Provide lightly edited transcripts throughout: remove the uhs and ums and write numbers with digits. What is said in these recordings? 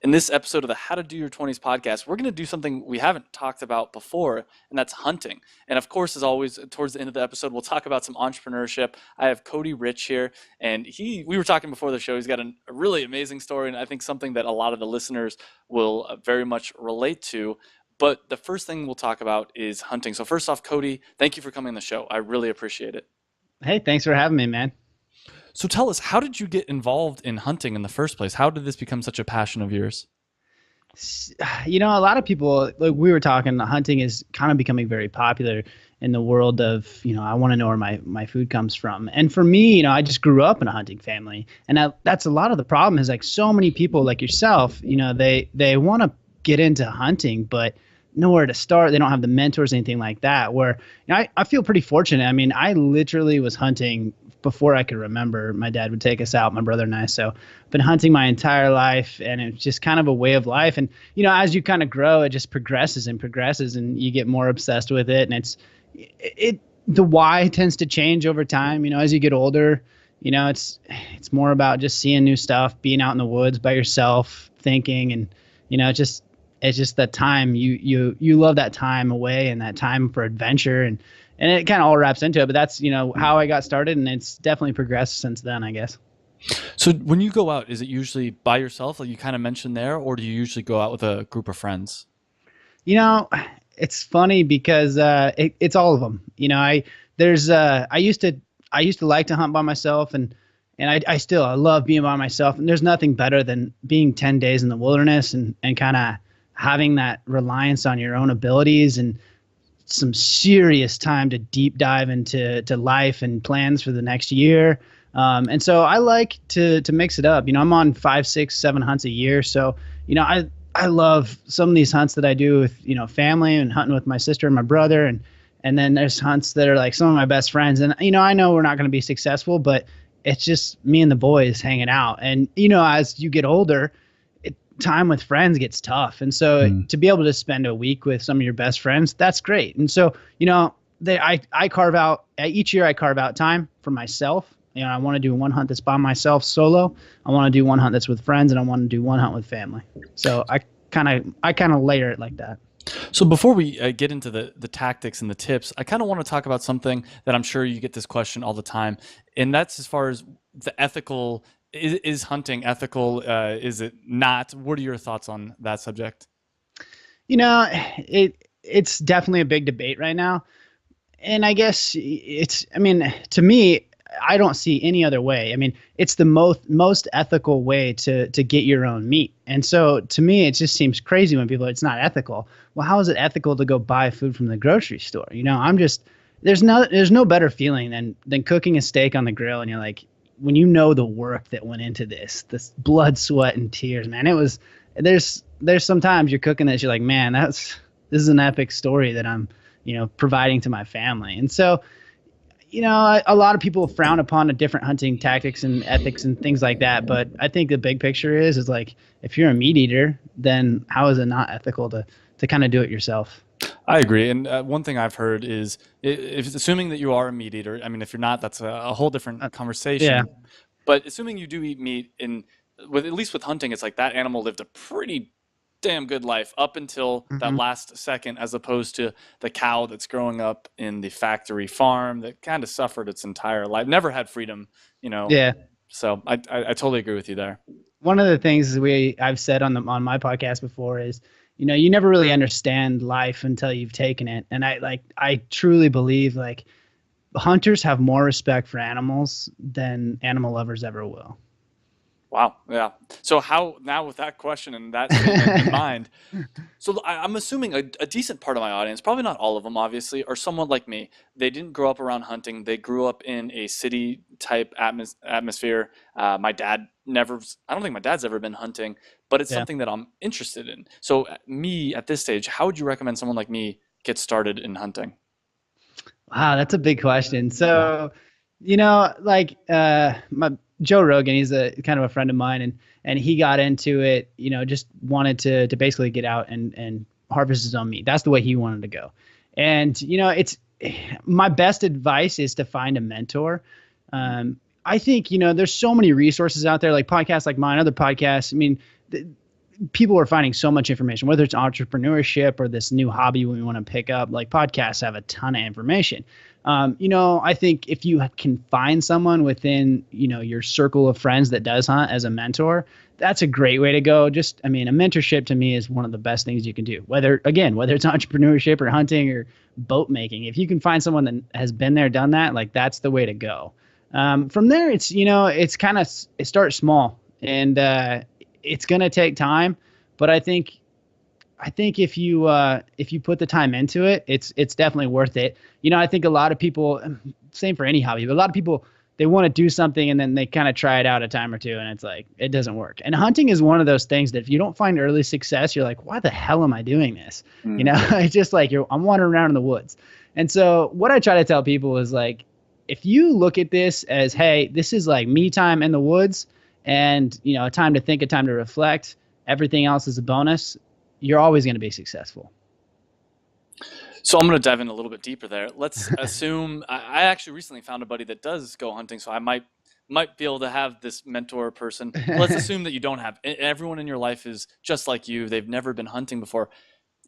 In this episode of the How to Do Your 20s podcast, we're going to do something we haven't talked about before, and that's hunting. And of course, as always, towards the end of the episode, we'll talk about some entrepreneurship. I have Cody Rich here, and we were talking before the show. He's got a really amazing story, and I think something that a lot of the listeners will very much relate to. But the first thing we'll talk about is hunting. So first off, Cody, thank you for coming on the show. I really appreciate it. Hey, thanks for having me, man. So tell us, how did you get involved in hunting in the first place? How did this become such a passion of yours? A lot of people, like we were talking, hunting is kind of becoming very popular in the world of, I want to know where my food comes from. And for me, I just grew up in a hunting family. And that's a lot of the problem is like so many people like yourself, they want to get into hunting, but nowhere to start. They don't have the mentors, anything like that, where I feel pretty fortunate. I mean, I literally was hunting before I could remember. My dad would take us out, my brother and I. So I've been hunting my entire life, and it's just kind of a way of life. And, as you kind of grow, it just progresses and you get more obsessed with it. And the why tends to change over time. As you get older, it's more about just seeing new stuff, being out in the woods by yourself, thinking, and, it's just that time you love that time away and that time for adventure, and it kind of all wraps into it. But that's how I got started, and it's definitely progressed since then, I guess. So when you go out, is it usually by yourself, like you kind of mentioned there, or do you usually go out with a group of friends? It's funny because it's all of them. I used to like to hunt by myself, and I love being by myself. And there's nothing better than being 10 days in the wilderness and kind of having that reliance on your own abilities and some serious time to deep dive into life and plans for the next year. And so I like to mix it up. I'm on 5, 6, 7 hunts a year. So, I love some of these hunts that I do with, family and hunting with my sister and my brother. And then there's hunts that are like some of my best friends. And, I know we're not going to be successful, but it's just me and the boys hanging out. And, as you get older, time with friends gets tough. And so to be able to spend a week with some of your best friends, that's great. And so, I carve out each year, I carve out time for myself. I want to do one hunt that's by myself solo. I want to do one hunt that's with friends, and I want to do one hunt with family. So I kind of layer it like that. So before we get into the tactics and the tips, I kind of want to talk about something that I'm sure you get this question all the time. And that's as far as the ethical. Is hunting ethical? Is it not? What are your thoughts on that subject? It's definitely a big debate right now. And I guess to me, I don't see any other way. I mean, it's the most ethical way to get your own meat. And so to me, it just seems crazy when people are, it's not ethical. Well, how is it ethical to go buy food from the grocery store? There's no better feeling than cooking a steak on the grill, and you're like, when the work that went into this blood, sweat, and tears, man, there's sometimes you're cooking this, you're like, man, this is an epic story that I'm, providing to my family. And so, a lot of people frown upon the different hunting tactics and ethics and things like that. But I think the big picture is like, if you're a meat eater, then how is it not ethical to kind of do it yourself? I agree. And one thing I've heard is, if assuming that you are a meat eater, I mean, if you're not, that's a whole different conversation. Yeah. But assuming you do eat meat, at least with hunting, it's like that animal lived a pretty damn good life up until that last second, as opposed to the cow that's growing up in the factory farm that kind of suffered its entire life, never had freedom, Yeah. So I totally agree with you there. One of the things I've said on my podcast before is, you never really understand life until you've taken it. And I truly believe like hunters have more respect for animals than animal lovers ever will. Wow. Yeah. So how now with that question and that statement in mind, so I'm assuming a decent part of my audience, probably not all of them, obviously, are someone like me. They didn't grow up around hunting. They grew up in a city type atmosphere. My dad I don't think my dad's ever been hunting, but it's something that I'm interested in. So me at this stage, how would you recommend someone like me get started in hunting? Wow, that's a big question. So, my Joe Rogan, he's a kind of a friend of mine, and he got into it, just wanted to basically get out and harvest his own meat. That's the way he wanted to go. And, it's my best advice is to find a mentor. I think, there's so many resources out there, like podcasts like mine, other podcasts. I mean, people are finding so much information, whether it's entrepreneurship or this new hobby we want to pick up. Like podcasts have a ton of information. I think if you can find someone within, your circle of friends that does hunt as a mentor, that's a great way to go. A mentorship to me is one of the best things you can do. Whether it's entrepreneurship or hunting or boat making, if you can find someone that has been there, done that, like that's the way to go. From there, it starts small and it's going to take time, but I think if you put the time into it, it's definitely worth it. I think a lot of people, same for any hobby, but a lot of people, they want to do something and then they kind of try it out a time or two and it's like it doesn't work. And hunting is one of those things that if you don't find early success, you're like, why the hell am I doing this? Mm. It's just like I'm wandering around in the woods. And so what I try to tell people is like, if you look at this as, hey, this is like me time in the woods and a time to think, a time to reflect, everything else is a bonus, you're always going to be successful. So I'm going to dive in a little bit deeper there. Let's assume I actually recently found a buddy that does go hunting, so I might be able to have this mentor person. Let's assume that you don't have everyone in your life is just like you. They've never been hunting before.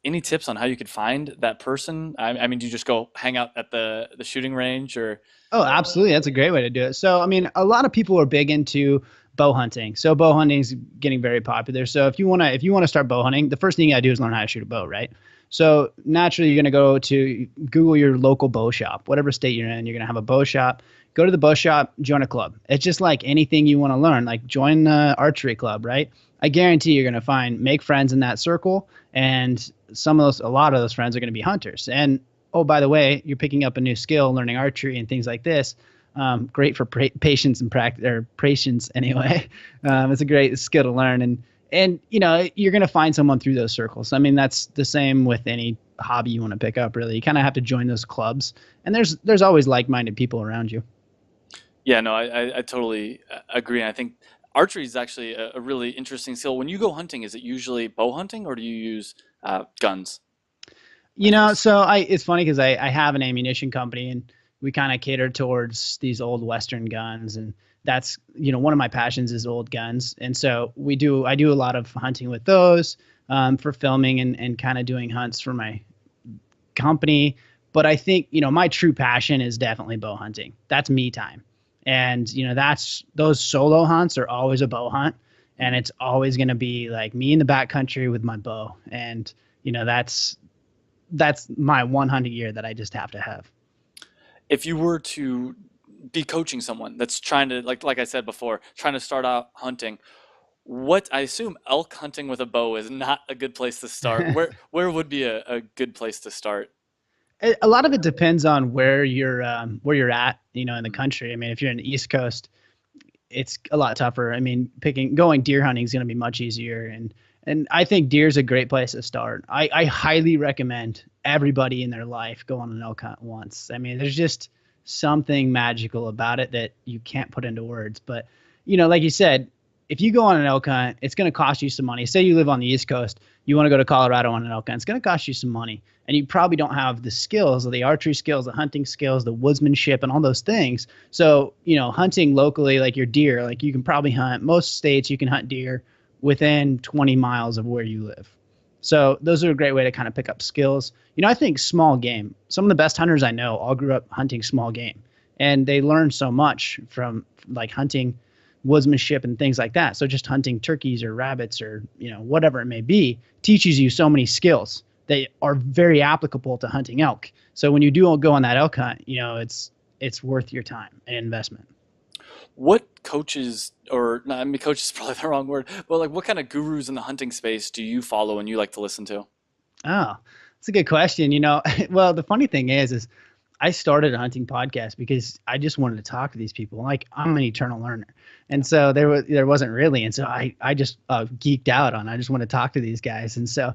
Any tips on how you could find that person? I mean, do you just go hang out at the shooting range or? Oh, absolutely. That's a great way to do it. So, a lot of people are big into bow hunting. So bow hunting is getting very popular. So if you want to start bow hunting, the first thing you got to do is learn how to shoot a bow, right? So naturally you're going to go to Google your local bow shop, whatever state you're in, you're going to have a bow shop. Go to the bow shop, join a club. It's just like anything you want to learn, like join the archery club, right? I guarantee you're going to make friends in that circle, and a lot of those friends are going to be hunters. And oh, by the way, you're picking up a new skill, learning archery and things like this. Great for patience and practice, or patience anyway. It's a great skill to learn, and you're going to find someone through those circles. That's the same with any hobby you want to pick up. Really, you kind of have to join those clubs, and there's always like-minded people around you. Yeah, no, I totally agree. And I think archery is actually a really interesting skill. When you go hunting, is it usually bow hunting or do you use guns? Rifles? So it's funny because I have an ammunition company and we kind of cater towards these old Western guns. And that's, one of my passions is old guns. And so I do a lot of hunting with those for filming and kind of doing hunts for my company. But I think, my true passion is definitely bow hunting. That's me time. And, those solo hunts are always a bow hunt. And it's always going to be like me in the backcountry with my bow. And, that's my one hunt a year that I just have to have. If you were to be coaching someone that's trying to, like I said before, trying to start out hunting, what I assume elk hunting with a bow is not a good place to start. Where would be a good place to start? A lot of it depends on where you're at, in the country. If you're in the East Coast, it's a lot tougher. Going deer hunting is going to be much easier, and I think deer is a great place to start. I highly recommend everybody in their life go on an elk hunt once. There's just something magical about it that you can't put into words. But like you said, if you go on an elk hunt, it's going to cost you some money. Say you live on the East Coast, you want to go to Colorado on an elk hunt, it's going to cost you some money. And you probably don't have the skills, the archery skills, the hunting skills, the woodsmanship, and all those things. So, hunting locally, like your deer, like you can probably hunt, most states you can hunt deer within 20 miles of where you live. So those are a great way to kind of pick up skills. I think small game, some of the best hunters I know all grew up hunting small game. And they learn so much from like hunting woodsmanship and things like that. So just hunting turkeys or rabbits or, whatever it may be, teaches you so many skills that are very applicable to hunting elk. So when you do go on that elk hunt, it's worth your time and investment. What coaches, or not, coach is probably the wrong word, but like what kind of gurus in the hunting space do you follow and you like to listen to? Oh, that's a good question. Well, the funny thing is I started a hunting podcast because I just wanted to talk to these people. Like I'm an eternal learner. And so there wasn't really. And so I just geeked out I just want to talk to these guys. And so,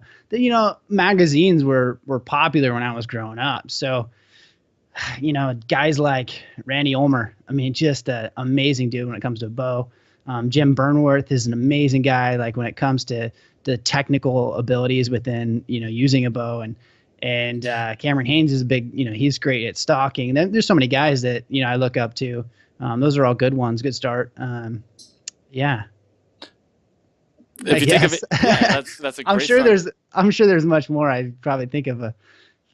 magazines were popular when I was growing up. So, guys like Randy Ulmer, just an amazing dude when it comes to a bow. Jim Burnworth is an amazing guy. Like when it comes to the technical abilities within, using a bow, and Cameron Haynes is a big, he's great at stalking. And there's so many guys that, I look up to. Those are all good ones. Good start. Yeah. I If you think of guess. it, yeah, that's a I'm great sure start. there's much more I'd probably think of.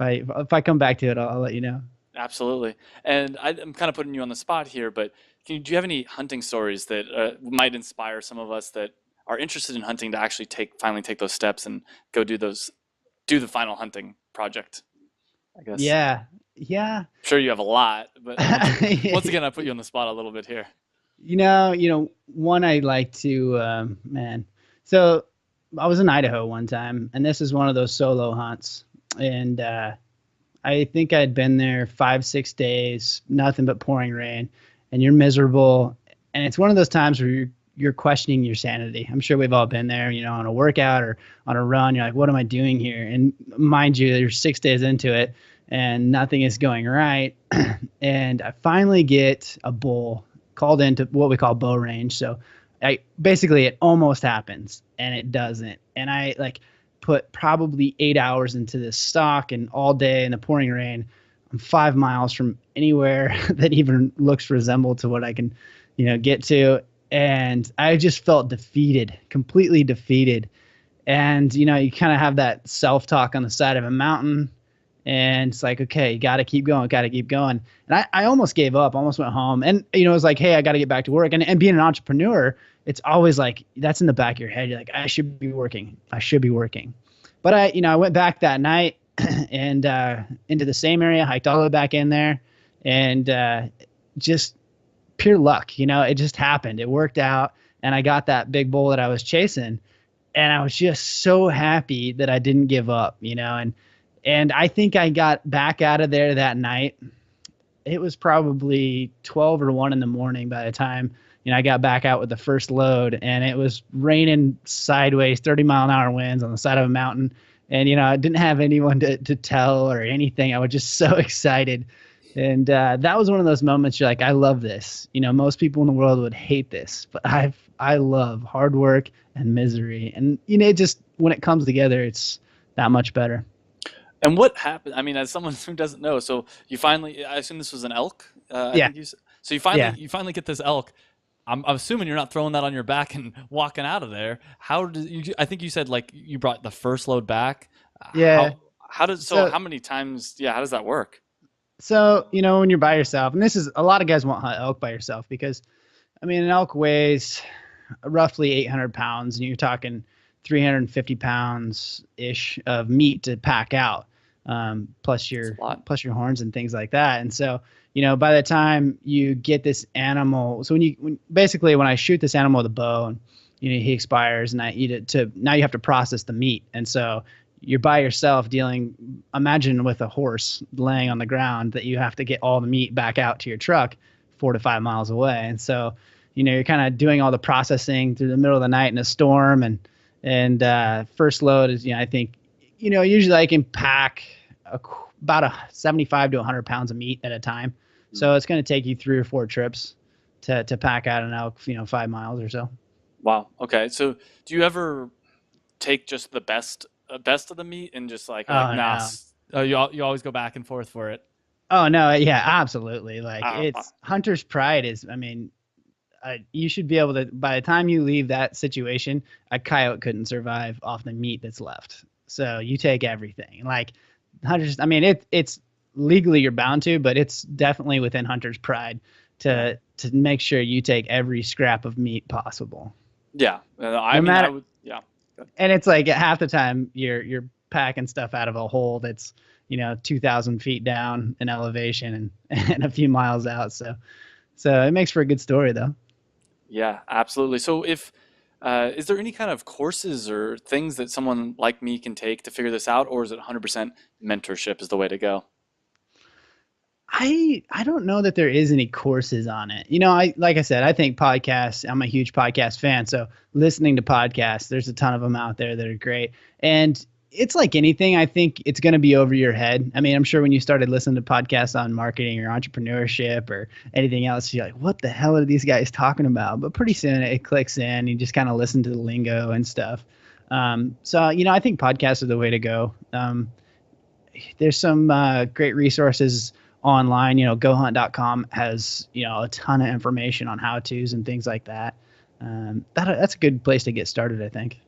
If I come back to it, I'll let you know. Absolutely. And I'm kind of putting you on the spot here, but do you have any hunting stories that might inspire some of us that are interested in hunting to actually finally take those steps and go do the final hunting project, I guess. Yeah, yeah. Sure you have a lot, but once again, I put you on the spot a little bit here. One I like to, man. So I was in Idaho one time, and this is one of those solo hunts, and I think I'd been there 5, 6 days, nothing but pouring rain, and you're miserable, and it's one of those times where you're questioning your sanity. I'm sure we've all been there, on a workout or on a run. You're like, what am I doing here? And mind you, you're 6 days into it, and nothing is going right. And I finally get a bull called into what we call bow range. So I basically it almost happens and it doesn't. And I like put probably 8 hours into this stock and all day in the pouring rain. I'm 5 miles from anywhere that even looks resembled to what I can, get to. And I just felt defeated, completely defeated. And, you kind of have that self-talk on the side of a mountain. And it's like, okay, you got to keep going, got to keep going. And I almost gave up, almost went home. And, it was like, hey, I got to get back to work. And being an entrepreneur, it's always like, that's in the back of your head. You're like, I should be working. I should be working. But I went back that night and into the same area, hiked all the way back in there. And just pure luck, it just happened. It worked out. And I got that big bull that I was chasing. And I was just so happy that I didn't give up, and I think I got back out of there that night. It was probably 12 or 1 in the morning by the time, I got back out with the first load, and it was raining sideways, 30-mile-an-hour winds on the side of a mountain. And, I didn't have anyone to tell or anything. I was just so excited. And that was one of those moments you're like, I love this. Most people in the world would hate this, but I love hard work and misery. And, it just, when it comes together, it's that much better. And what happened? I mean, as someone who doesn't know, so you finally, I assume this was an elk. I Yeah. think you said. So Yeah. you finally get this elk. I'm assuming you're not throwing that on your back and walking out of there. How did you? I think you said like you brought the first load back. Yeah. So So, how many times? Yeah, how does that work? when you're by yourself, and this is a lot of guys won't hunt elk by yourself because, I mean, an elk weighs roughly 800 pounds, and you're talking 350 pounds ish of meat to pack out, plus It's your a lot. horns and things like that. And so, by the time you get this animal, so basically when I shoot this animal with a bow, and he expires, and I eat it now you have to process the meat, and so you're by yourself dealing. Imagine with a horse laying on the ground that you have to get all the meat back out to your truck 4 to 5 miles away, and so you're kind of doing all the processing through the middle of the night in a storm, and first load is, I think, usually I can pack about 75 to 100 pounds of meat at a time. So it's going to take you 3 or 4 trips to pack out an elk, 5 miles or so. Wow. Okay. So do you ever take just the best of the meat and just like Oh nah? no. You always go back and forth for it. Oh no. Yeah, absolutely. Like Wow. it's hunter's pride is, I mean, you should be able to, by the time you leave that situation, a coyote couldn't survive off the meat that's left. So you take everything. Like hunters, I mean, it's legally you're bound to, but it's definitely within hunter's pride Yeah. to make sure you take every scrap of meat possible. Yeah. I No mean, I matter, would. Yeah. Good. and it's like at half the time you're packing stuff out of a hole that's 2,000 feet down in elevation and a few miles out. So it makes for a good story though. Yeah, absolutely. So if is there any kind of courses or things that someone like me can take to figure this out, or is it 100% mentorship is the way to go? I don't know that there is any courses on it. I like I said, I think podcasts. I'm a huge podcast fan, so listening to podcasts, there's a ton of them out there that are great. And it's like anything. I think it's going to be over your head. I mean, I'm sure when you started listening to podcasts on marketing or entrepreneurship or anything else, you're like, what the hell are these guys talking about? But pretty soon it clicks in. You just kind of listen to the lingo and stuff. So I think podcasts are the way to go. There's some great resources online. GoHunt.com has a ton of information on how tos and things like that. That's a good place to get started, I think.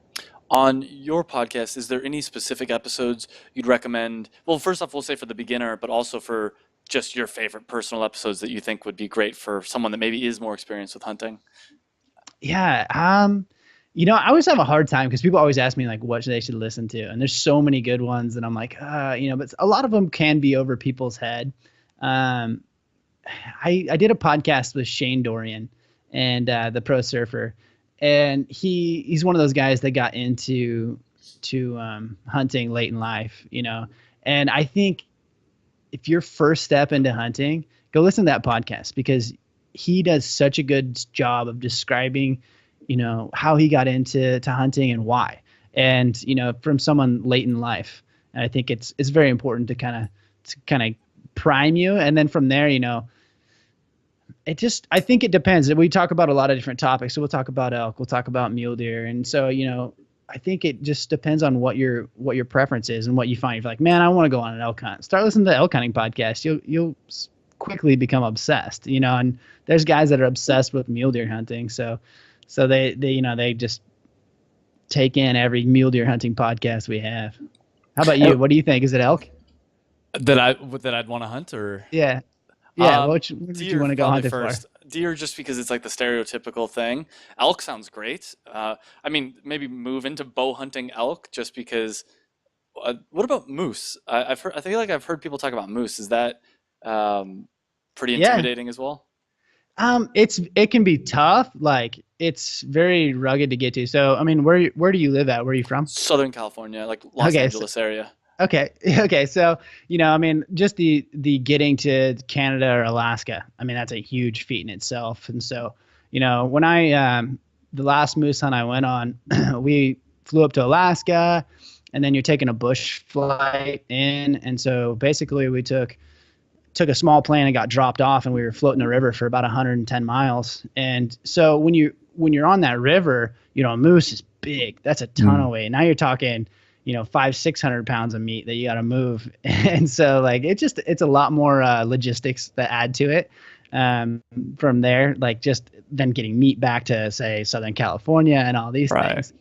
On your podcast, is there any specific episodes you'd recommend? Well, first off, we'll say for the beginner, but also for just your favorite personal episodes that you think would be great for someone that maybe is more experienced with hunting. Yeah. I always have a hard time because people always ask me like what they should listen to, and there's so many good ones, and I'm like, but a lot of them can be over people's head. Um, I did a podcast with Shane Dorian and the pro surfer, and he's one of those guys that got into to hunting late in life, and I think if your first step into hunting, go listen to that podcast because he does such a good job of describing, how he got into hunting and why, and from someone late in life. And I think it's very important to kind of prime you, and then from there, I think it depends. We talk about a lot of different topics. So we'll talk about elk, we'll talk about mule deer. And so, I think it just depends on what your preference is and what you find. If you're like, man, I want to go on an elk hunt, start listening to the elk hunting podcast. You'll quickly become obsessed, and there's guys that are obsessed with mule deer hunting. So they just take in every mule deer hunting podcast we have. How about you? What do you think? Is it elk? That I'd want to hunt or Yeah. Yeah. What did you deer want to go probably hunting for? first. Deer just because it's like the stereotypical thing. Elk sounds great. I mean, maybe move into bow hunting elk just because. What about moose? I've heard. I feel like I've heard people talk about moose. Is that um, pretty Yeah. intimidating as well? It can be tough. Like it's very rugged to get to. So, I mean, where do you live at? Where are you from? Southern California, like Los Okay. So, Angeles area. okay. Okay. So, I mean, just the getting to Canada or Alaska, I mean, that's a huge feat in itself. And so, when the last moose hunt I went on, we flew up to Alaska, and then you're taking a bush flight in. And so basically we took a small plane and got dropped off, and we were floating the river for about 110 miles. And so when you're on that river, a moose is big. That's a ton of weight. Now you're talking, 500-600 pounds of meat that you got to move. And so like it's a lot more logistics that add to it. From there, like just then getting meat back to say Southern California and all these Right. things.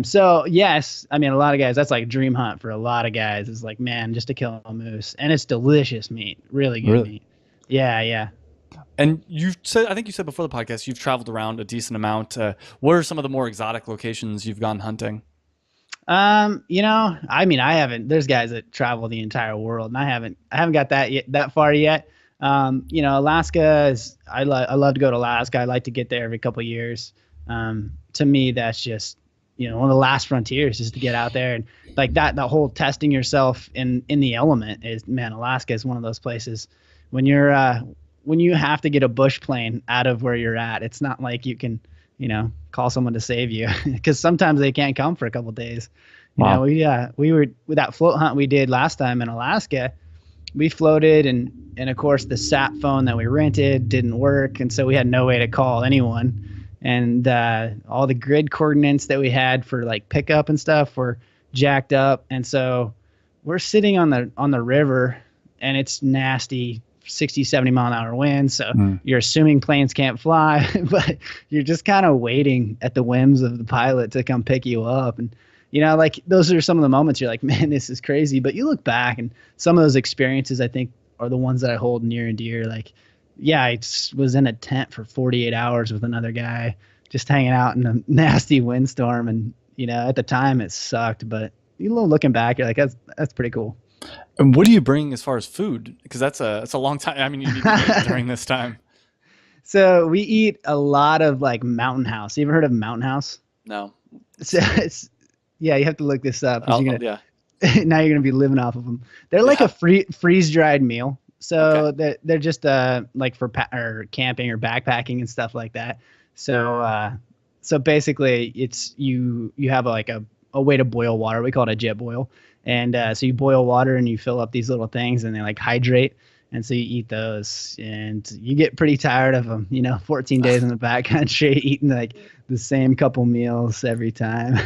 So yes, I mean, a lot of guys, that's like dream hunt for a lot of guys is like, man, just to kill a moose, and it's delicious meat, really good Really? meat. Yeah. Yeah. And I think you said before the podcast, you've traveled around a decent amount. What are some of the more exotic locations you've gone hunting? I mean, I haven't, there's guys that travel the entire world, and I haven't got that far yet. Alaska I love to go to Alaska. I like to get there every couple of years. To me, that's just, one of the last frontiers is to get out there, and like that whole testing yourself in the element is, man, Alaska is one of those places when when you have to get a bush plane out of where you're at. It's not like you can, call someone to save you because sometimes they can't come for a couple of days. Wow. We were with that float hunt we did last time in Alaska. We floated, and of course the sat phone that we rented didn't work, and so we had no way to call anyone. And all the grid coordinates that we had for like pickup and stuff were jacked up, and so we're sitting on the river, and it's nasty 60-70 mile an hour winds. So you're assuming planes can't fly, but you're just kind of waiting at the whims of the pilot to come pick you up. And like those are some of the moments you're like, man, this is crazy. But you look back, and some of those experiences I think are the ones that I hold near and dear. Like, yeah, I was in a tent for 48 hours with another guy, just hanging out in a nasty windstorm. And, at the time it sucked, but looking back, you're like, that's pretty cool. And what do you bring as far as food? Because that's a long time. I mean, you need to eat during this time. So we eat a lot of like Mountain House. You ever heard of Mountain House? No. So yeah, you have to look this up because Yeah. now you're gonna be living off of them. They're like Yeah. a freeze dried meal. So Okay. they're just like for or camping or backpacking and stuff like that. So basically it's you have like a way to boil water. We call it a jet boil. And so you boil water and you fill up these little things, and they like hydrate. And so you eat those, and you get pretty tired of them, 14 days in the backcountry eating like the same couple meals every time.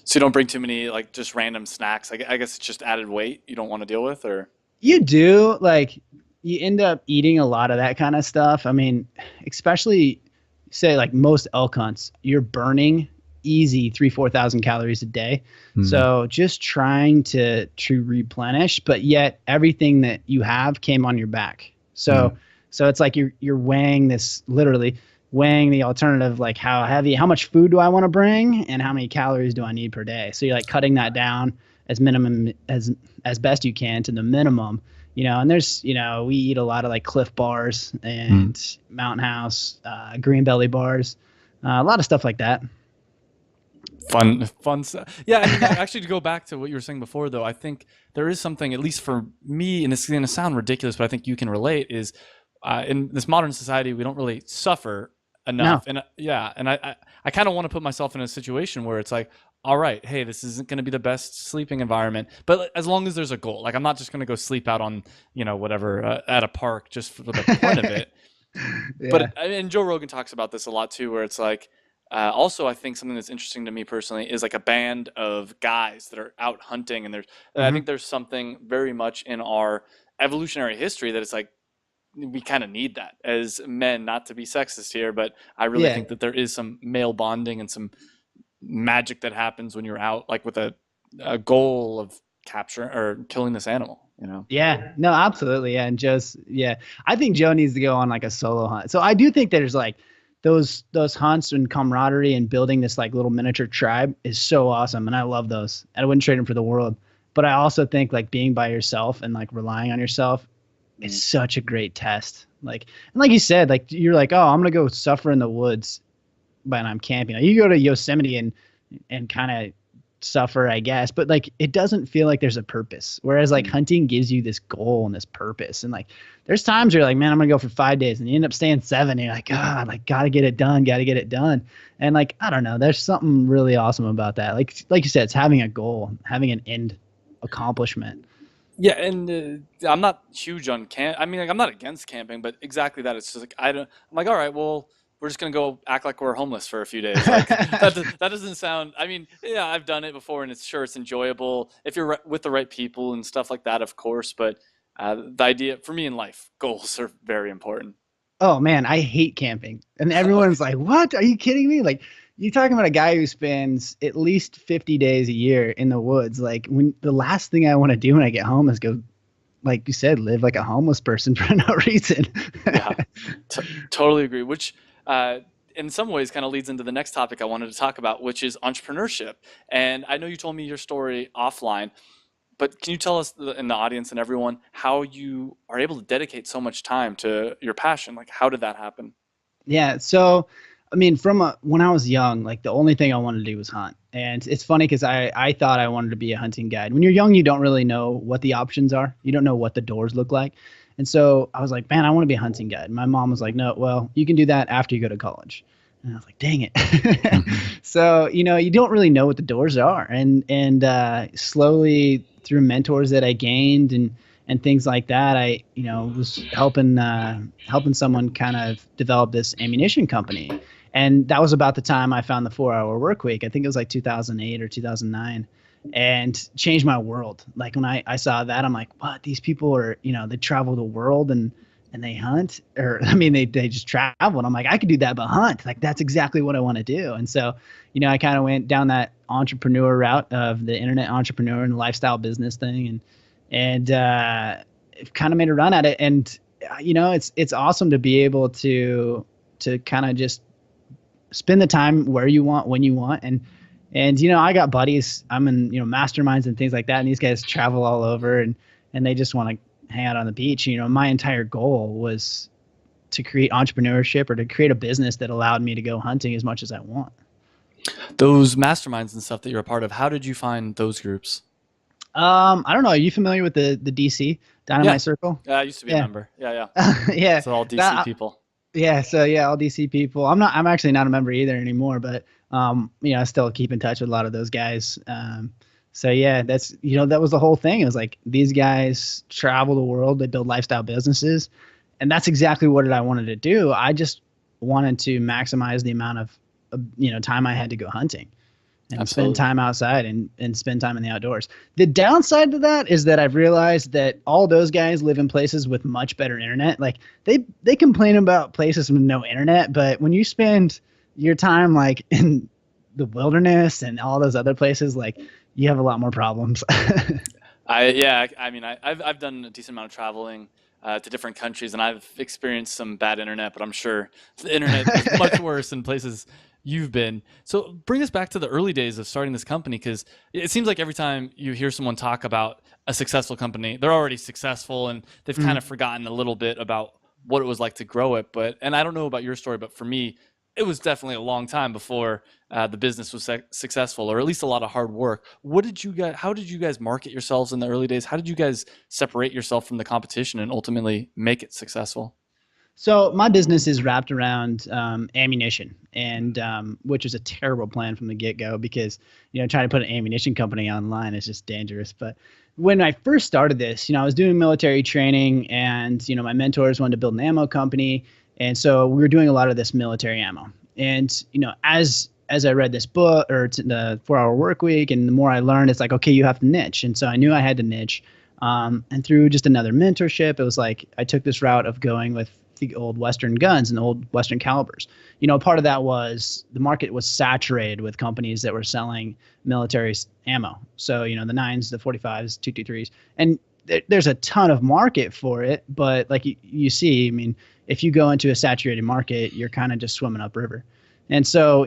So you don't bring too many like just random snacks. I guess it's just added weight you don't want to deal with, or You do, like, you end up eating a lot of that kind of stuff. I mean, especially say like most elk hunts, you're burning easy 3-4 thousand calories a day. Mm. So just trying to replenish, but yet everything that you have came on your back. Mm. So it's like you're weighing this, literally weighing the alternative, like how much food do I want to bring and how many calories do I need per day. So you're like cutting that down as minimum as best you can to the minimum. And there's, we eat a lot of like Cliff bars Mm. and Mountain House, Green Belly bars, a lot of stuff like that. Fun stuff. Yeah, I mean, actually, to go back to what you were saying before, though, I think there is something, at least for me, and it's going to sound ridiculous, but I think you can relate, is in this modern society, we don't really suffer enough. No. And yeah, and I kind of want to put myself in a situation where it's like, all right, hey, this isn't going to be the best sleeping environment, but as long as there's a goal, like I'm not just going to go sleep out on, whatever, at a park just for the point of it. Yeah. But and Joe Rogan talks about this a lot too, where it's like, also I think something that's interesting to me personally is like a band of guys that are out hunting, and I Hmm. think there's something very much in our evolutionary history that it's like we kind of need that as men, not to be sexist here, but I really Yeah. think that there is some male bonding and some magic that happens when you're out, like with a goal of capturing or killing this animal. Yeah, no, absolutely. Yeah. And yeah, I think Joe needs to go on like a solo hunt. So I do think there's like those hunts and camaraderie and building this like little miniature tribe is so awesome. And I love those. I wouldn't trade them for the world. But I also think like being by yourself and like relying on yourself is such a great test. And like you said, like you're like, oh, I'm gonna go suffer in the woods when I'm camping. Like, you go to Yosemite and kind of suffer, I guess, but like it doesn't feel like there's a purpose. Whereas like hunting gives you this goal and this purpose. And like there's times where you're like, man, I'm gonna go for 5 days, and you end up staying 7. And you're like, God, like gotta get it done, gotta get it done. And like I don't know, there's something really awesome about that. Like you said, it's having a goal, having an end accomplishment. Yeah, and I'm not huge on camp. I mean, like, I'm not against camping, but exactly that. It's just like I don't. I'm like, all right, well, we're just gonna go act like we're homeless for a few days. Like that doesn't sound. I mean, yeah, I've done it before, and it's enjoyable if you're with the right people and stuff like that, of course. But the idea for me in life, goals are very important. Oh man, I hate camping. And everyone's like, "What? Are you kidding me?" Like you're talking about a guy who spends at least 50 days a year in the woods. Like when the last thing I want to do when I get home is go, like you said, live like a homeless person for no reason. Yeah, totally agree. Which, in some ways, kind of leads into the next topic I wanted to talk about, which is entrepreneurship. And I know you told me your story offline, but can you tell us in the audience and everyone how you are able to dedicate so much time to your passion? Like, how did that happen? Yeah. So, I mean, when I was young, like the only thing I wanted to do was hunt. And it's funny because I thought I wanted to be a hunting guide. When you're young, you don't really know what the options are. You don't know what the doors look like. And so I was like, man, I want to be a hunting guide. And my mom was like, no, well, you can do that after you go to college. And I was like, dang it. So, you don't really know what the doors are. And slowly through mentors that I gained and things like that, I, was helping someone kind of develop this ammunition company. And that was about the time I found the 4-hour work week. I think it was like 2008 or 2009, and changed my world. Like when I saw that, I'm like, what? These people are, they travel the world and they hunt, or I mean, they just travel. And I'm like, I could do that, but hunt. Like that's exactly what I want to do. And so, I kind of went down that entrepreneur route of the internet entrepreneur and the lifestyle business thing, and kind of made a run at it. And it's awesome to be able to kind of just spend the time where you want, when you want. And I got buddies, I'm in, masterminds and things like that. And these guys travel all over and they just want to hang out on the beach. My entire goal was to create entrepreneurship or to create a business that allowed me to go hunting as much as I want. Those masterminds and stuff that you're a part of, how did you find those groups? I don't know. Are you familiar with the DC Yeah, Dynamite Circle? yeah, I used to be a Yeah. member. Yeah, yeah. Yeah. So all DC That, people. yeah. So yeah, all DC people. I'm actually not a member either anymore, but I still keep in touch with a lot of those guys. So yeah, that's, that was the whole thing. It was like these guys travel the world, they build lifestyle businesses, and that's exactly what I wanted to do. I just wanted to maximize the amount of time I had to go hunting. and spend Absolutely. time outside and spend time in the outdoors. The downside to that is that I've realized that all those guys live in places with much better internet. Like they complain about places with no internet, but when you spend your time like in the wilderness and all those other places, like you have a lot more problems. I mean, I've done a decent amount of traveling to different countries, and I've experienced some bad internet, but I'm sure the internet is much worse in places you've been. So bring us back to the early days of starting this company, because it seems like every time you hear someone talk about a successful company, they're already successful, and they've kind Mm. of forgotten a little bit about what it was like to grow it. But and I don't know about your story, but for me, it was definitely a long time before the business was successful, or at least a lot of hard work. What did you guys? How did you guys market yourselves in the early days? How did you guys separate yourself from the competition and ultimately make it successful? So my business is wrapped around ammunition, and which is a terrible plan from the get go because trying to put an ammunition company online is just dangerous. But when I first started this, I was doing military training, and my mentors wanted to build an ammo company, and so we were doing a lot of this military ammo. And as I read this book or the 4 Hour Work Week, and the more I learned, it's like, okay, you have to niche, and so I knew I had to niche. And through just another mentorship, it was like I took this route of going with the old Western guns and the old Western calibers. Part of that was the market was saturated with companies that were selling military ammo. So, the nines, the 45s, 223s, and there's a ton of market for it. But like you see, I mean, if you go into a saturated market, you're kind of just swimming upriver. And so,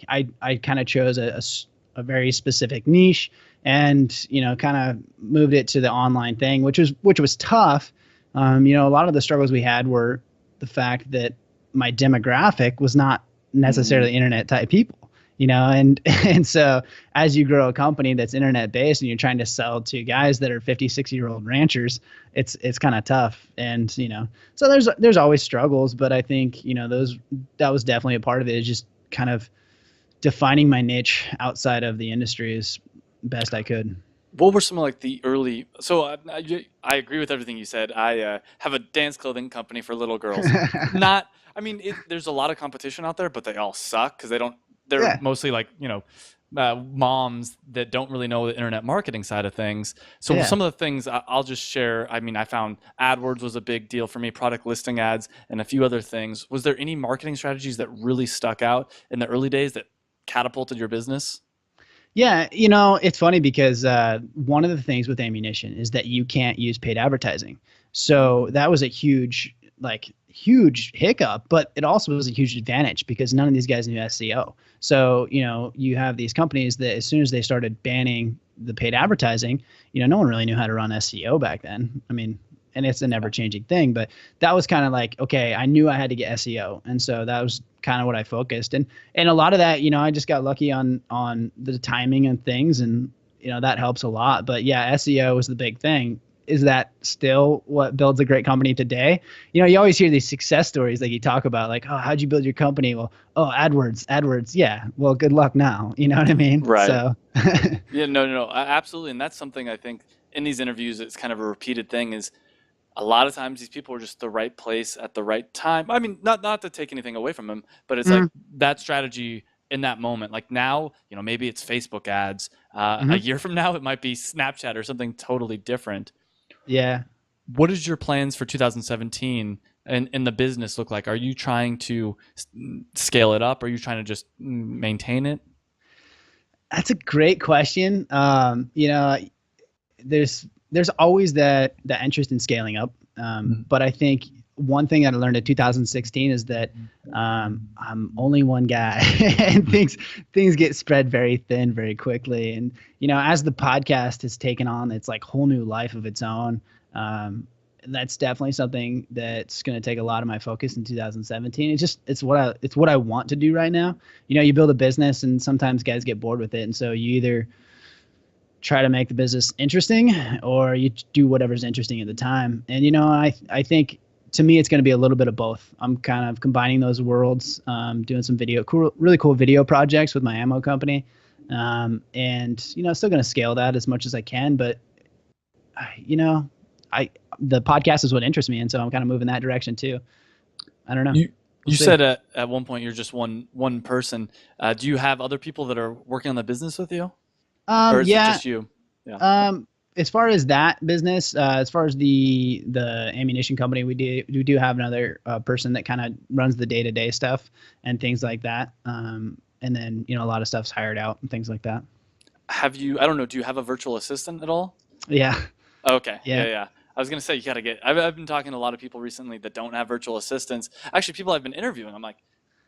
I kind of chose a very specific niche and, kind of moved it to the online thing, which was tough. A lot of the struggles we had were the fact that my demographic was not Mm, necessarily internet type people, and and so as you grow a company that's internet based and you're trying to sell to guys that are 50, 60-year-old ranchers, it's kind of tough. And, so there's always struggles, but I think, that was definitely a part of it, is just kind of defining my niche outside of the industry as best I could. what were some of like the early? So I agree with everything you said. I have a dance clothing company for little girls. Not, I mean, there's a lot of competition out there, but they all suck because they don't. They're Yeah, mostly like moms that don't really know the internet marketing side of things. So yeah. some of the things I'll just share. I mean, I found AdWords was a big deal for me, product listing ads, and a few other things. Was there any marketing strategies that really stuck out in the early days that catapulted your business? Yeah, it's funny because one of the things with ammunition is that you can't use paid advertising. So that was a huge hiccup, but it also was a huge advantage because none of these guys knew SEO. So, you have these companies that as soon as they started banning the paid advertising, no one really knew how to run SEO back then. I mean, and it's an ever changing thing, but that was kind of like, okay, I knew I had to get SEO. And so that was kind of what I focused. And a lot of that, I just got lucky on the timing and things, and that helps a lot. But yeah, SEO is the big thing. Is that still what builds a great company today? You always hear these success stories like you talk about, like, oh, how'd you build your company? Well, oh, AdWords. Yeah. Well, good luck now. You know what I mean? Right. So Yeah, no, absolutely, and that's something I think in these interviews it's kind of a repeated thing. Is a lot of times these people are just the right place at the right time. I mean, not to take anything away from them, but it's like mm, that strategy in that moment. Like now, maybe it's Facebook ads. A mhm. year from now, it might be Snapchat or something totally different. Yeah. What is your plans for 2017 and in the business look like? Are you trying to scale it up? Are you trying to just maintain it? That's a great question. There's always that interest in scaling up. But I think one thing that I learned in 2016 is that I'm only one guy, and things get spread very thin very quickly. And as the podcast has taken on its like whole new life of its own, that's definitely something that's going to take a lot of my focus in 2017. It's what I want to do right now. You build a business, and sometimes guys get bored with it, and so you either try to make the business interesting or you do whatever's interesting at the time. And I think to me it's going to be a little bit of both. I'm kind of combining those worlds, doing some really cool video projects with my ammo company, and still going to scale that as much as I can. But you know, I the podcast is what interests me, and so I'm kind of moving that direction too. I don't know. We'll You see. said at one point you're just one person. Do you have other people that are working on the business with you, or is it Yeah. just you? Yeah. As far as that business, as far as the ammunition company, we do have another person that kind of runs the day to day stuff and things like that. And then a lot of stuff's hired out and things like that. Have you? I don't know. Do you have a virtual assistant at all? Yeah, Okay. yeah. Yeah, yeah. I was gonna say you gotta get. I've been talking to a lot of people recently that don't have virtual assistants. Actually, people I've been interviewing. I'm like,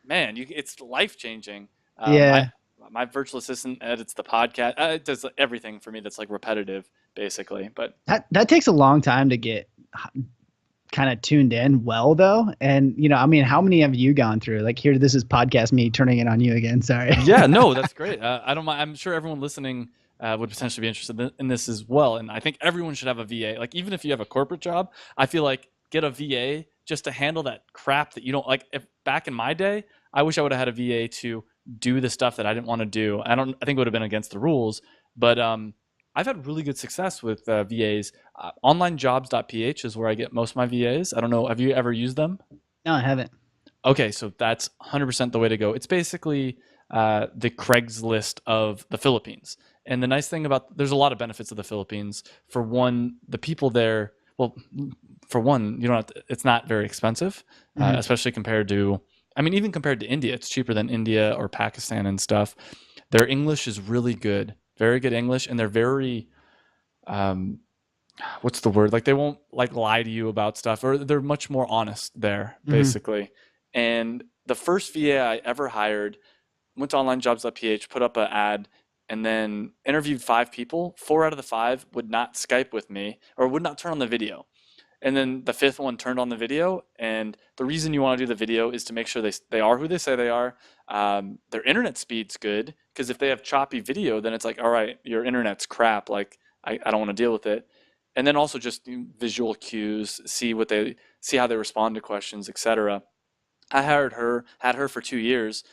man, it's life changing. Yeah, My virtual assistant edits the podcast. It does everything for me that's like repetitive, basically. But that takes a long time to get kind of tuned in well though. And I mean, how many have you gone through? Like here, this is podcast me turning it on you again. Sorry. yeah, no, that's great. I don't mind. I'm sure everyone listening would potentially be interested in this as well. And I think everyone should have a VA. Like, even if you have a corporate job, I feel like get a VA just to handle that crap that you don't like. If back in my day, I wish I would have had a VA to do the stuff that I didn't want to do. I think it would have been against the rules, but I've had really good success with VAs. Onlinejobs.ph is where I get most of my VAs. I don't know. Have you ever used them? No, I haven't. Okay, so that's 100% the way to go. It's basically the Craigslist of the Philippines. And the nice thing about there's a lot of benefits of the Philippines. For one, the people there, well, for one, you don't have to, it's not very expensive, Hmm. especially compared to, I mean, even compared to India, it's cheaper than India or Pakistan and stuff. Their English is really good, very good English, and they're very um, what's the word? Like they won't like lie to you about stuff, or they're much more honest there, Hmm. basically. And the first VA I ever hired went to onlinejobs.ph, put up an ad, and then interviewed five people. Four out of the five would not Skype with me or would not turn on the video. And then the fifth one turned on the video. And the reason you want to do the video is to make sure they are who they say they are. Their internet speed's good because if they have choppy video, then it's like, all right, your internet's crap. Like I don't want to deal with it. And then also just visual cues, see how they respond to questions, etc. I had her for 2 years.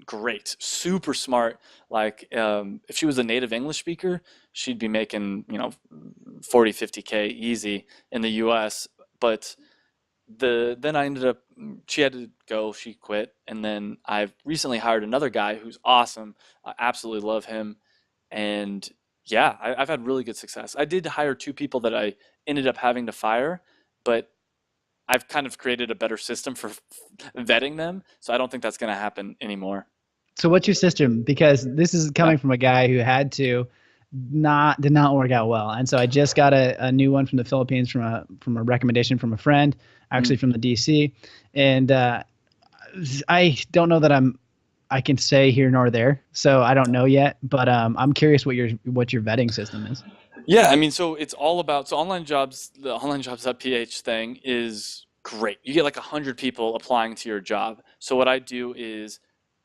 Great, super smart. Like if she was a native English speaker, she'd be making 40, 50K easy in the US. But then I ended up she had to go, she quit, and then I've recently hired another guy who's awesome. I absolutely love him, and yeah, I've had really good success. I did hire two people that I ended up having to fire, but I've kind of created a better system for vetting them, so I don't think that's going to happen anymore. So what's your system? Because this is Yeah. coming from a guy who had to not did not work out well. And so I just got a new one from the Philippines from a recommendation from a friend, Mm. actually from the DC. And I don't know that I can say here nor there. So I don't know yet, but I'm curious what your vetting system is. Yeah, I mean, so it's all about online jobs. The online jobs.ph thing is great. You get like 100 people applying to your job. So what I do is,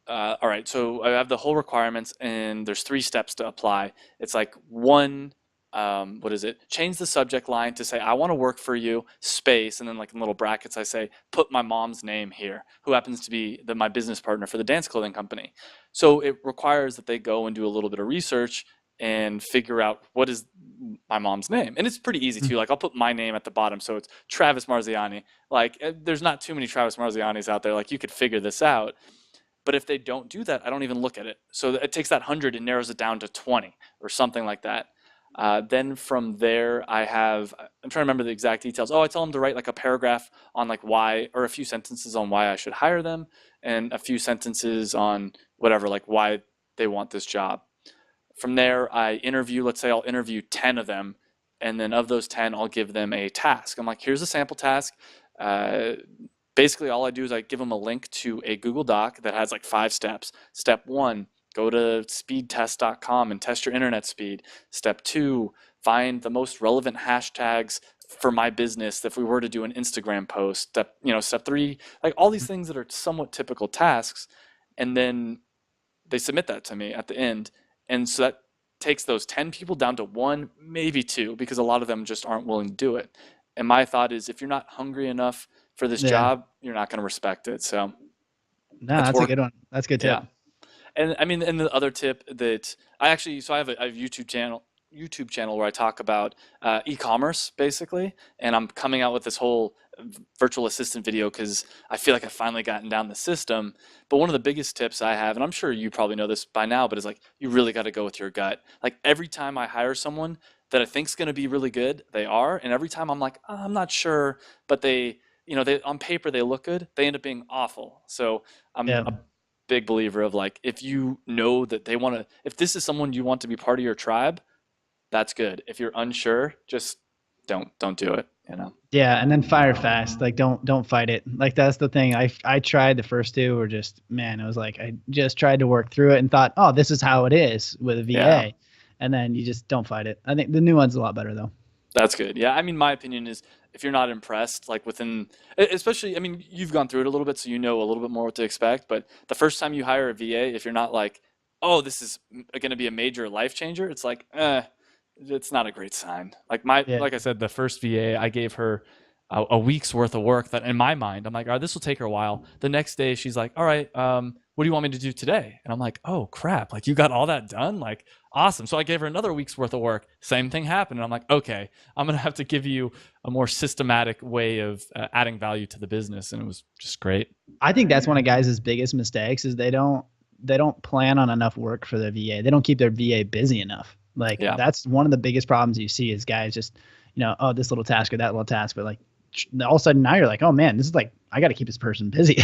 all right, so I have the whole requirements, and there's 3 steps to apply. It's like one, what is it? Change the subject line to say I want to work for you, space, and then like in little brackets I say put my mom's name here, who happens to be my business partner for the dance clothing company. So it requires that they go and do a little bit of research and figure out what is my mom's name. And it's pretty easy Mm. too. Like I'll put my name at the bottom, so it's Travis Marziani. Like there's not too many Travis Marzianis out there. Like you could figure this out. But if they don't do that, I don't even look at it. So it takes that 100 and narrows it down to 20 or something like that. Then from there, I'm trying to remember the exact details. Oh, I tell them to write like a paragraph on like why, or a few sentences on why I should hire them, and a few sentences on whatever, like why they want this job. From there, I interview, let's say I'll interview 10 of them, and then of those 10, I'll give them a task. I'm like, here's a sample task. Uh, Basically, all I do is I give them a link to a Google Doc that has like 5 steps. Step one, go to speedtest.com and test your internet speed. Step two, find the most relevant hashtags for my business if we were to do an Instagram post. Step three, like all these things that are somewhat typical tasks. And then they submit that to me at the end. And so that takes those 10 people down to one, maybe two, because a lot of them just aren't willing to do it. And my thought is if you're not hungry enough for this Yeah. job, you're not going to respect it. So No, that's that's a work. good one. That's a good tip. Yeah. And I mean, and the other tip that so I have a YouTube channel where I talk about e-commerce basically, and I'm coming out with this whole virtual assistant video because I feel like I've finally gotten down the system. But one of the biggest tips I have, and I'm sure you probably know this by now, but it's like you really got to go with your gut. Like every time I hire someone that I think's going to be really good, they are, and every time I'm like, "Oh, I'm not sure," but they on paper they look good, they end up being awful. So I'm Yeah. a big believer of like if you know that they want to, if this is someone you want to be part of your tribe, that's good. If you're unsure, just don't do it, you know. Yeah, and then fire fast. Like don't fight it. Like that's the thing. I tried the first two were just man, it was like I just tried to work through it and thought, "Oh, this is how it is with a Yeah. VA." And then you just don't fight it. I think the new one's a lot better though. That's good. Yeah, I mean, my opinion is if you're not impressed, like within, especially, I mean, you've gone through it a little bit, so you know a little bit more what to expect. But the first time you hire a VA, if you're not like, oh, this is going to be a major life changer, it's like, it's not a great sign. Yeah. Like I said, the first VA, I gave her a week's worth of work that in my mind, I'm like, all right, this will take her a while. The next day, she's like, all right, what do you want me to do today? And I'm like, oh crap, like you got all that done? Like, awesome. So I gave her another week's worth of work. Same thing happened. And I'm like, okay, I'm going to have to give you a more systematic way of adding value to the business. And it was just great. I think that's one of guys' biggest mistakes is they don't plan on enough work for their VA. They don't keep their VA busy enough. Like Yeah. that's one of the biggest problems you see is guys just, oh, this little task or that little task, but like all of a sudden now you're like, oh man, this is like I got to keep this person busy.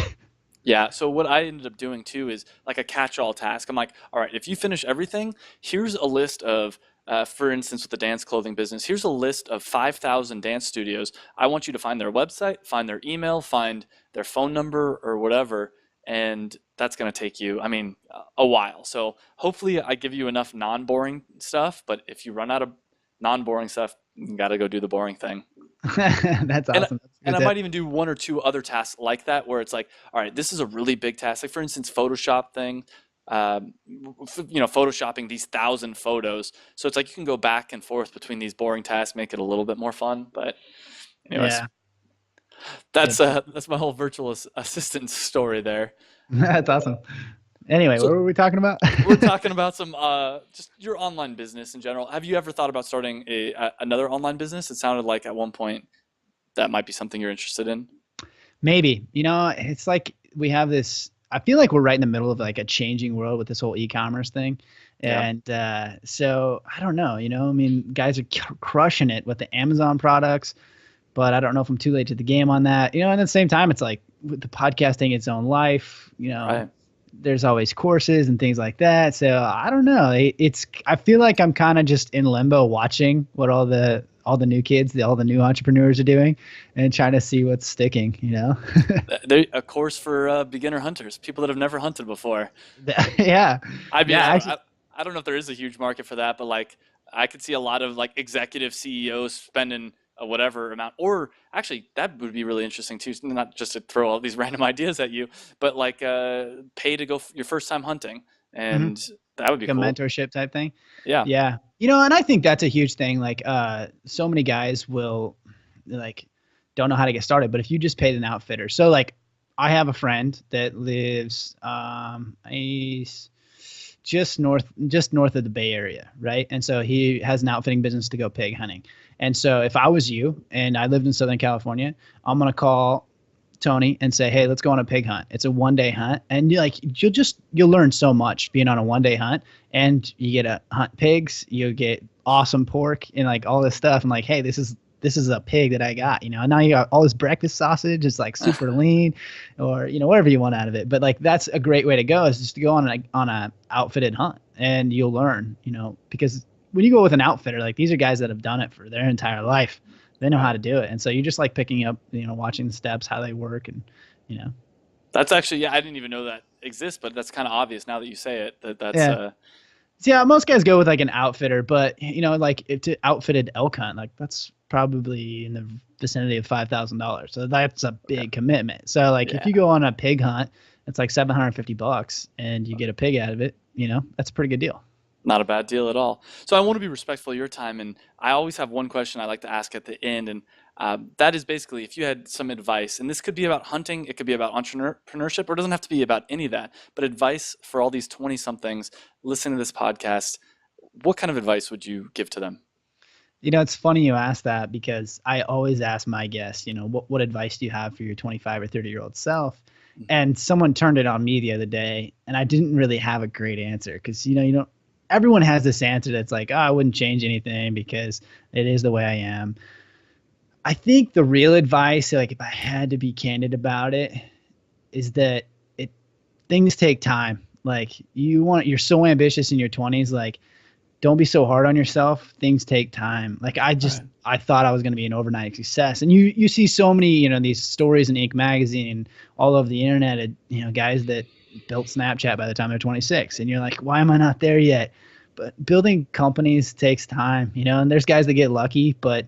Yeah. So what I ended up doing too is like a catch-all task. I'm like, all right, if you finish everything, here's a list of, for instance, with the dance clothing business, here's a list of 5,000 dance studios. I want you to find their website, find their email, find their phone number or whatever. And that's going to take you, I mean, a while. So hopefully I give you enough non-boring stuff. But if you run out of non-boring stuff, you got to go do the boring thing. That's And awesome. That's a and good I tip. might even do one or two other tasks like that where it's like, all right, this is a really big task. Like for instance, Photoshop thing, photoshopping these 1,000 photos. So it's like you can go back and forth between these boring tasks, make it a little bit more fun. But anyways, Yeah. that's Good stuff. that's my whole virtual assistant story there. That's awesome. Anyway, what So were we talking about? we're talking about some just your online business in general. Have you ever thought about starting another online business? It sounded like at one point that might be something you're interested in. Maybe. It's like we have this. I feel like we're right in the middle of like a changing world with this whole e-commerce thing. Yeah. And so I don't know, I mean, guys are crushing it with the Amazon products, but I don't know if I'm too late to the game on that. And at the same time, it's like with the podcasting its own life, Right. there's always courses and things like that. So I don't know. I feel like I'm kind of just in limbo watching what all the new kids, all the new entrepreneurs are doing and trying to see what's sticking. A course for beginner hunters, people that have never hunted before. Yeah. I mean, Yeah, actually. I don't know if there is a huge market for that, but like I could see a lot of like executive CEOs spending a whatever amount, or actually that would be really interesting too. Not just to throw all these random ideas at you, but like pay to go your first time hunting, Mhm. and that would be Like a cool. mentorship type thing. Yeah. Yeah. And I think that's a huge thing. Like, so many guys will like don't know how to get started, but if you just paid an outfitter. So like I have a friend that lives he's just north of the Bay Area, right? And so he has an outfitting business to go pig hunting. And so if I was you and I lived in Southern California, I'm gonna call Tony and say, "Hey, let's go on a pig hunt." It's a 1 day hunt, and you'll learn so much being on a 1 day hunt, and you get to hunt pigs, you get awesome pork and like all this stuff. And like, hey, this is a pig that I got, and now you got all this breakfast sausage. It's like super lean, or whatever you want out of it. But like that's a great way to go is just to go on a outfitted hunt, and you'll learn, because when you go with an outfitter, like these are guys that have done it for their entire life. They know how Right. to do it. And so you just like picking up, watching the steps, how they work and, you know. That's actually, yeah, I didn't even know that exists, but that's kind of obvious now that you say it. That's Yeah. So yeah, most guys go with like an outfitter, but like if to outfitted elk hunt, like that's probably in the vicinity of $5,000. So that's a okay. big commitment. So like if Yeah. you go on a pig hunt, it's like $750 and you get a pig out of it, that's a pretty good deal. Not a bad deal at all. So I want to be respectful of your time, and I always have one question I like to ask at the end, and that is basically if you had some advice, and this could be about hunting, it could be about entrepreneurship, or it doesn't have to be about any of that, but advice for all these 20 somethings listening to this podcast, what kind of advice would you give to them? It's funny you ask that because I always ask my guests, what advice do you have for your 25 or 30-year-old self? And someone turned it on me the other day, and I didn't really have a great answer because, everyone has this answer that's like, oh, I wouldn't change anything because it is the way I am. I think the real advice, like if I had to be candid about it, is that things take time. Like you're so ambitious in your 20s, like don't be so hard on yourself. Things take time. Like Right. I thought I was going to be an overnight success. And you see so many, these stories in Inc. magazine and all over the internet, guys that built Snapchat by the time they're 26. And you're like, why am I not there yet? But building companies takes time, and there's guys that get lucky, but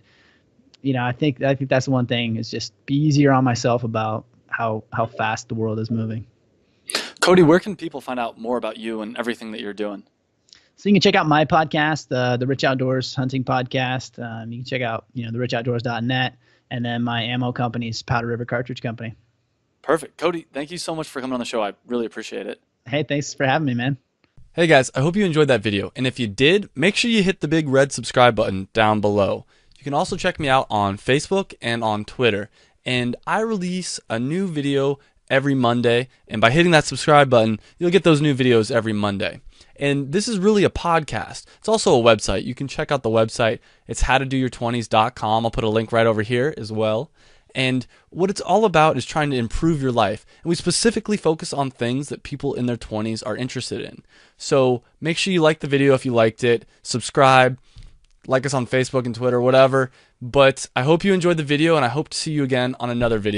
I think that's one thing is just be easier on myself about how fast the world is moving. Cody, where can people find out more about you and everything that you're doing? So you can check out my podcast, the Rich Outdoors Hunting Podcast. You can check out, therichoutdoors.net, and then my ammo company's Powder River Cartridge Company. Perfect. Cody, thank you so much for coming on the show. I really appreciate it. Hey, thanks for having me, man. Hey guys, I hope you enjoyed that video, and if you did, make sure you hit the big red subscribe button down below. You can also check me out on Facebook and on Twitter, and I release a new video every Monday, and by hitting that subscribe button, you'll get those new videos every Monday. And this is really a podcast. It's also a website. You can check out the website. It's howtodoyour20s.com. I'll put a link right over here as well. And what it's all about is trying to improve your life. And we specifically focus on things that people in their 20s are interested in. So make sure you like the video if you liked it. Subscribe. Like us on Facebook and Twitter, whatever. But I hope you enjoyed the video, and I hope to see you again on another video.